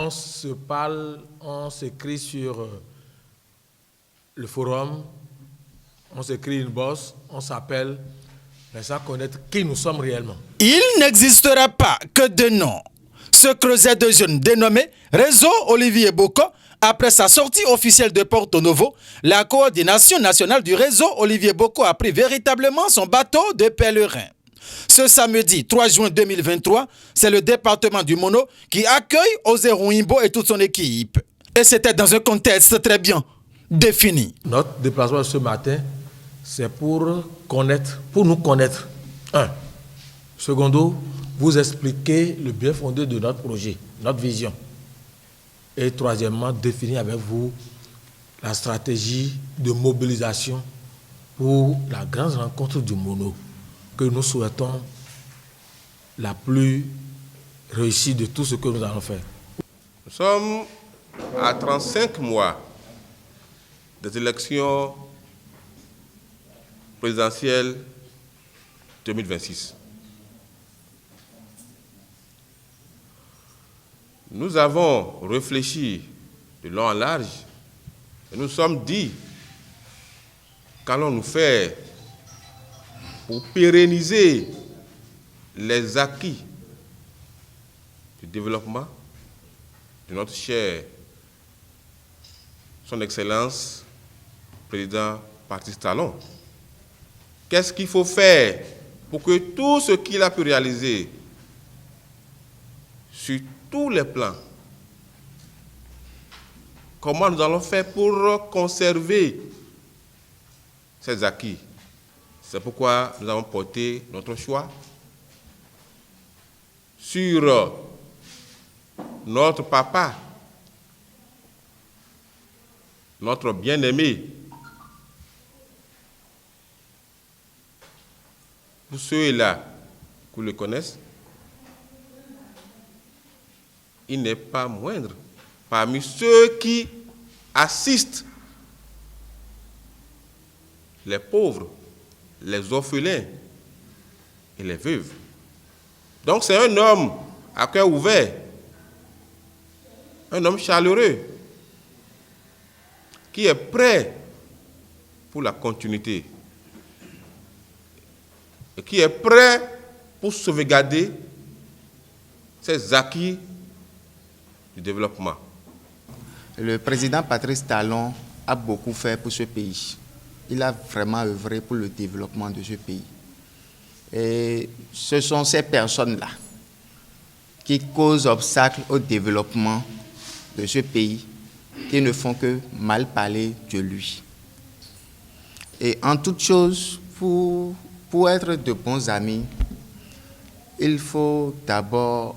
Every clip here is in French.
on se parle, on s'écrit sur le forum, on s'écrit une bosse, on s'appelle, mais sans connaître qui nous sommes réellement. Il n'existera pas que de noms. Ce creuset de jeunes dénommé Réseau Olivier Boko, après sa sortie officielle de Porto Novo, la coordination nationale du réseau Olivier Boko a pris véritablement son bateau de pèlerin. Ce samedi 3 juin 2023, c'est le département du Mono qui accueille Ozero Imbo et toute son équipe. Et c'était dans un contexte très bien défini. Notre déplacement ce matin, c'est pour nous connaître. Un. Secondo, vous expliquer le bien fondé de notre projet, notre vision. Et troisièmement, définir avec vous la stratégie de mobilisation pour la grande rencontre du Mono que nous souhaitons la plus réussie de tout ce que nous allons faire. Nous sommes à 35 mois des élections présidentielles 2026. Nous avons réfléchi de long en large et nous sommes dit qu'allons-nous faire pour pérenniser les acquis du développement de notre cher Son Excellence, Président Patrice Talon. Qu'est-ce qu'il faut faire pour que tout ce qu'il a pu réaliser sur tous les plans, comment nous allons faire pour conserver ces acquis? C'est pourquoi nous avons porté notre choix sur notre papa, notre bien-aimé. Pour ceux-là qui le connaissent, il n'est pas moindre parmi ceux qui assistent les pauvres, les orphelins et les veuves. Donc c'est un homme à cœur ouvert, un homme chaleureux, qui est prêt pour la continuité et qui est prêt pour sauvegarder ces acquis du développement. Le président Patrice Talon a beaucoup fait pour ce pays. Il a vraiment œuvré pour le développement de ce pays. Et ce sont ces personnes-là qui causent obstacle au développement de ce pays, qui ne font que mal parler de lui. Et en toute chose, pour être de bons amis, il faut d'abord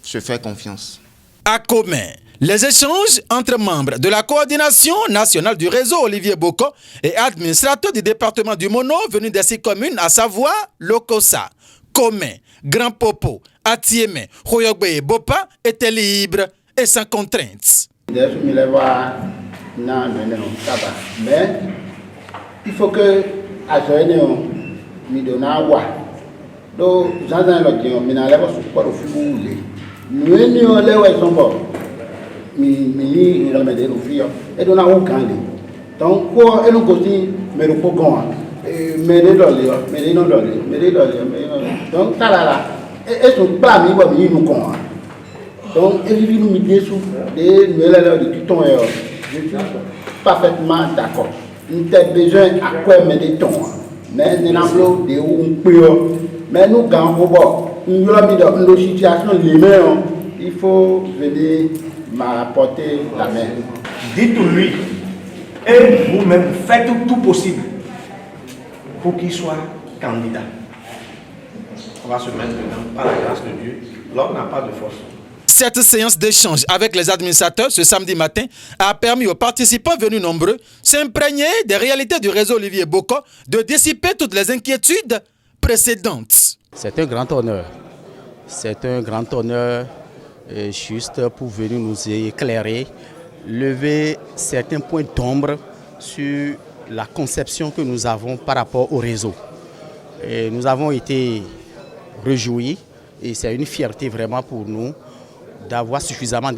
se faire confiance. À commun, les échanges entre membres de la coordination nationale du réseau Olivier Boko et administrateurs du département du Mono venus des 6 communes, à savoir Lokossa, Commun, Grand Popo, Atiémé, Royogbe et Bopa, étaient libres et sans contraintes. Mais il faut que donc, je suis parfaitement d'accord. Nous avons besoin à quoi me dit-on. Mais nous avons des mais nous avons une situation linéaire. Il faut venir m'apporter la main. Dites-lui, et vous-même faites tout possible pour qu'il soit candidat. On va se mettre dedans par la grâce de Dieu. L'homme n'a pas de force. Cette séance d'échange avec les administrateurs ce samedi matin a permis aux participants venus nombreux s'imprégner des réalités du réseau Olivier Boko, de dissiper toutes les inquiétudes précédentes. C'est un grand honneur. C'est un grand honneur juste pour venir nous éclairer, lever certains points d'ombre sur la conception que nous avons par rapport au réseau. Et nous avons été réjouis et c'est une fierté vraiment pour nous d'avoir suffisamment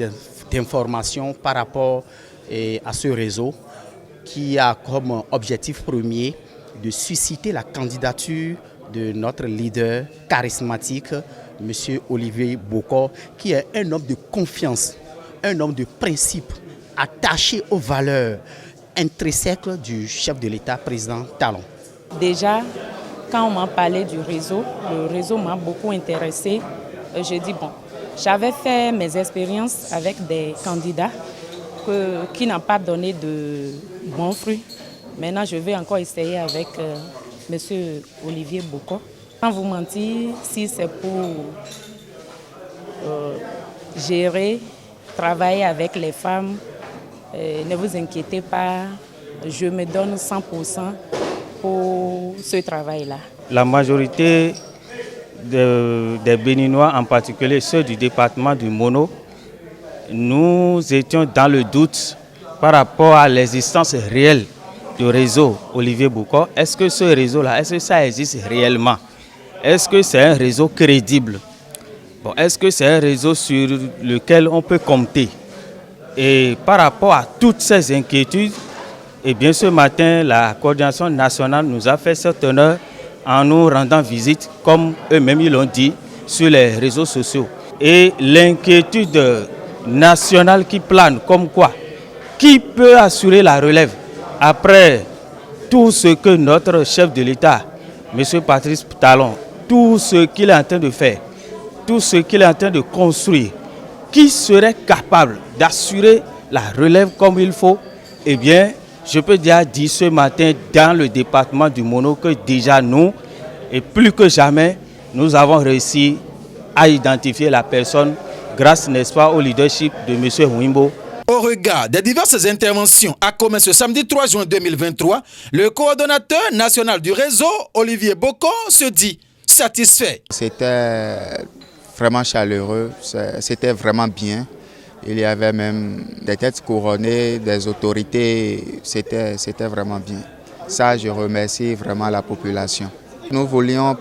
d'informations par rapport à ce réseau qui a comme objectif premier de susciter la candidature de notre leader charismatique, M. Olivier Boko, qui est un homme de confiance, un homme de principe, attaché aux valeurs intrinsèques du chef de l'État, président Talon. Déjà, quand on m'a parlé du réseau, le réseau m'a beaucoup intéressé. J'ai dit, bon, j'avais fait mes expériences avec des candidats qui n'ont pas donné de bons fruits. Maintenant, je vais encore essayer avec M. Olivier Boko. Sans vous mentir, si c'est pour gérer, travailler avec les femmes, ne vous inquiétez pas, je me donne 100% pour ce travail-là. La majorité des Béninois, en particulier ceux du département du Mono, nous étions dans le doute par rapport à l'existence réelle du réseau Olivier Boko. Est-ce que ce réseau-là, est-ce que ça existe réellement? Est-ce que c'est un réseau crédible? Bon, est-ce que c'est un réseau sur lequel on peut compter? Et par rapport à toutes ces inquiétudes, eh bien, ce matin, la coordination nationale nous a fait cet honneur en nous rendant visite, comme eux-mêmes ils l'ont dit, sur les réseaux sociaux. Et l'inquiétude nationale qui plane, comme quoi? Qui peut assurer la relève après tout ce que notre chef de l'État, M. Patrice Talon, tout ce qu'il est en train de faire, tout ce qu'il est en train de construire, qui serait capable d'assurer la relève comme il faut? Eh bien, je peux dire ce matin dans le département du Mono que déjà nous, et plus que jamais, nous avons réussi à identifier la personne grâce, n'est-ce pas, au leadership de M. Huimbo. Au regard des diverses interventions à commun ce samedi 3 juin 2023, le coordonnateur national du réseau, Olivier Boko, se dit satisfait. C'était vraiment chaleureux, c'était vraiment bien. Il y avait même des têtes couronnées, des autorités, c'était vraiment bien. Ça, je remercie vraiment la population. Nous voulions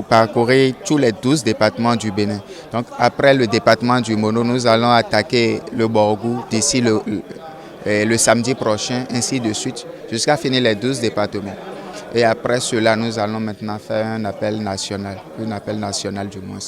parcourir tous les 12 départements du Bénin. Donc après le département du Mono, nous allons attaquer le Borgou d'ici le samedi prochain, ainsi de suite, jusqu'à finir les 12 départements. Et après cela, nous allons maintenant faire un appel national du moins,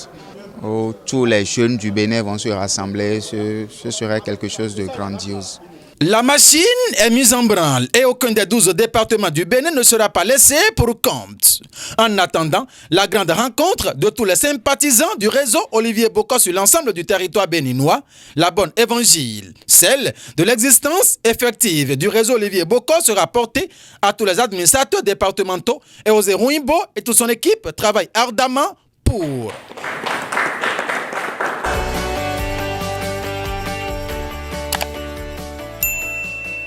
où tous les jeunes du Bénin vont se rassembler. Ce serait quelque chose de grandiose. La machine est mise en branle et aucun des 12 départements du Bénin ne sera pas laissé pour compte. En attendant, la grande rencontre de tous les sympathisants du réseau Olivier Boko sur l'ensemble du territoire béninois, la bonne évangile, celle de l'existence effective du réseau Olivier Boko sera portée à tous les administrateurs départementaux et Osé Huimbo et toute son équipe travaillent ardemment pour.